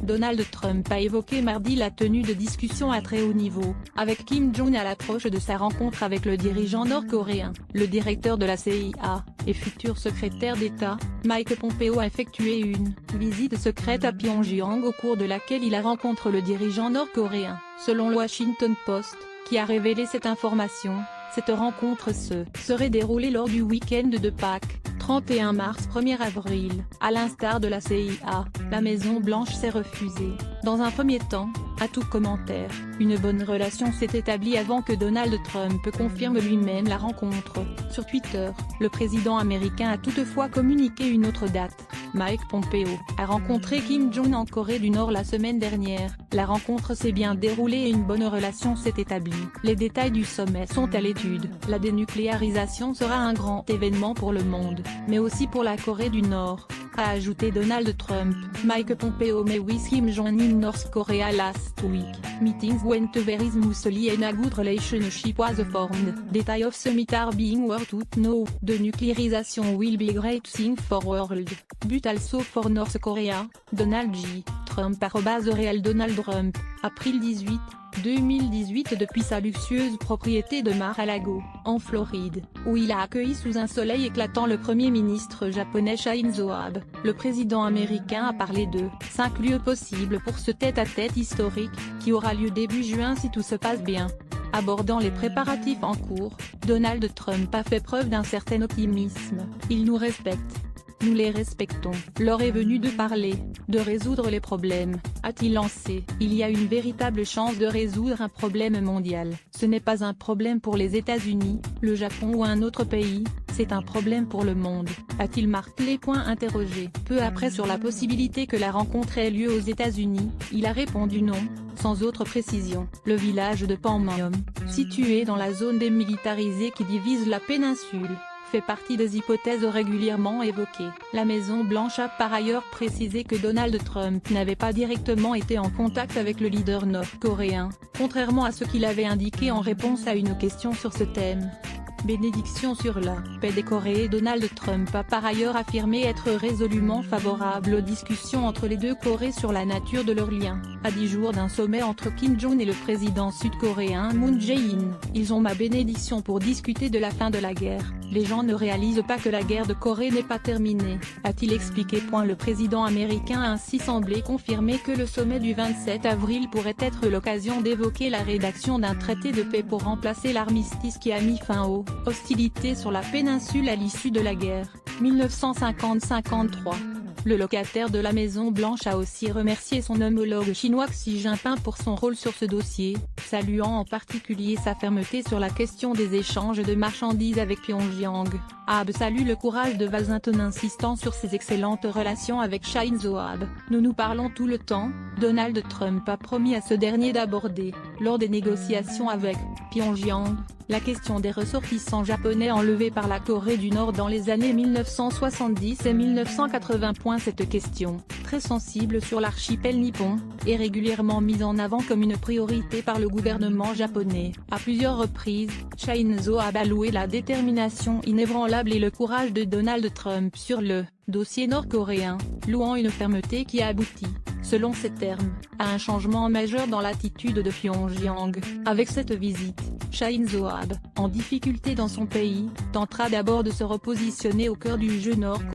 Donald Trump a évoqué mardi la tenue de discussions à très haut niveau, avec Kim Jong à l'approche de sa rencontre avec le dirigeant nord-coréen. Le directeur de la CIA, et futur secrétaire d'État, Mike Pompeo a effectué une visite secrète à Pyongyang au cours de laquelle il a rencontré le dirigeant nord-coréen. Selon le Washington Post, qui a révélé cette information, cette rencontre serait déroulée lors du week-end de Pâques, 31 mars 1er avril. À l'instar de la CIA, la Maison-Blanche s'est refusée, dans un premier temps, à tout commentaire. Une bonne relation s'est établie avant que Donald Trump confirme lui-même la rencontre. Sur Twitter, le président américain a toutefois communiqué une autre date. Mike Pompeo a rencontré Kim Jong en Corée du Nord la semaine dernière. La rencontre s'est bien déroulée et une bonne relation s'est établie. Les détails du sommet sont à l'étude. La dénucléarisation sera un grand événement pour le monde, mais aussi pour la Corée du Nord, a ajouté Donald Trump. Mike Pompeo met with Kim Jong in North Korea last week. Meetings went very smoothly and a good relationship was formed. Details of summit are being worked out now. Denucléarisation will be a great thing for world, but also for North Korea. Donald J. Trump @Real Donald Trump, April 18, 2018 depuis sa luxueuse propriété de Mar-a-Lago, en Floride, où il a accueilli sous un soleil éclatant le premier ministre japonais Shinzo Abe. Le président américain a parlé de 5 lieux possibles pour ce tête-à-tête historique, qui aura lieu début juin si tout se passe bien. Abordant les préparatifs en cours, Donald Trump a fait preuve d'un certain optimisme. Il nous respecte. Nous les respectons. L'heure est venue de parler, de résoudre les problèmes, a-t-il lancé. Il y a une véritable chance de résoudre un problème mondial. Ce n'est pas un problème pour les États-Unis, le Japon ou un autre pays, c'est un problème pour le monde, a-t-il martelé. Interrogé. Peu après sur la possibilité que la rencontre ait lieu aux États-Unis, il a répondu non, sans autre précision. Le village de Panmunjom, situé dans la zone démilitarisée qui divise la péninsule, fait partie des hypothèses régulièrement évoquées. La Maison-Blanche a par ailleurs précisé que Donald Trump n'avait pas directement été en contact avec le leader nord-coréen, contrairement à ce qu'il avait indiqué en réponse à une question sur ce thème. Bénédiction sur la paix des Corées. Donald Trump a par ailleurs affirmé être résolument favorable aux discussions entre les deux Corées sur la nature de leurs liens. À 10 jours d'un sommet entre Kim Jong et le président sud-coréen Moon Jae-in, ils ont ma bénédiction pour discuter de la fin de la guerre. Les gens ne réalisent pas que la guerre de Corée n'est pas terminée, a-t-il expliqué. Le président américain a ainsi semblé confirmer que le sommet du 27 avril pourrait être l'occasion d'évoquer la rédaction d'un traité de paix pour remplacer l'armistice qui a mis fin aux hostilités sur la péninsule à l'issue de la guerre, 1950-53. Le locataire de la Maison-Blanche a aussi remercié son homologue chinois Xi Jinping pour son rôle sur ce dossier, saluant en particulier sa fermeté sur la question des échanges de marchandises avec Pyongyang. Abe salue le courage de Washington insistant sur ses excellentes relations avec Shinzo Abe. Nous nous parlons tout le temps, Donald Trump a promis à ce dernier d'aborder, lors des négociations avec Pyongyang, la question des ressortissants japonais enlevés par la Corée du Nord dans les années 1970 et 1980. Cette question, très sensible sur l'archipel nippon, est régulièrement mise en avant comme une priorité par le gouvernement japonais. À plusieurs reprises, Shinzo Abe a loué la détermination inébranlable et le courage de Donald Trump sur le dossier nord-coréen, louant une fermeté qui a abouti, selon ses termes, à un changement majeur dans l'attitude de Pyongyang. Avec cette visite, Shinzo Abe, en difficulté dans son pays, tentera d'abord de se repositionner au cœur du jeu nord-coréen.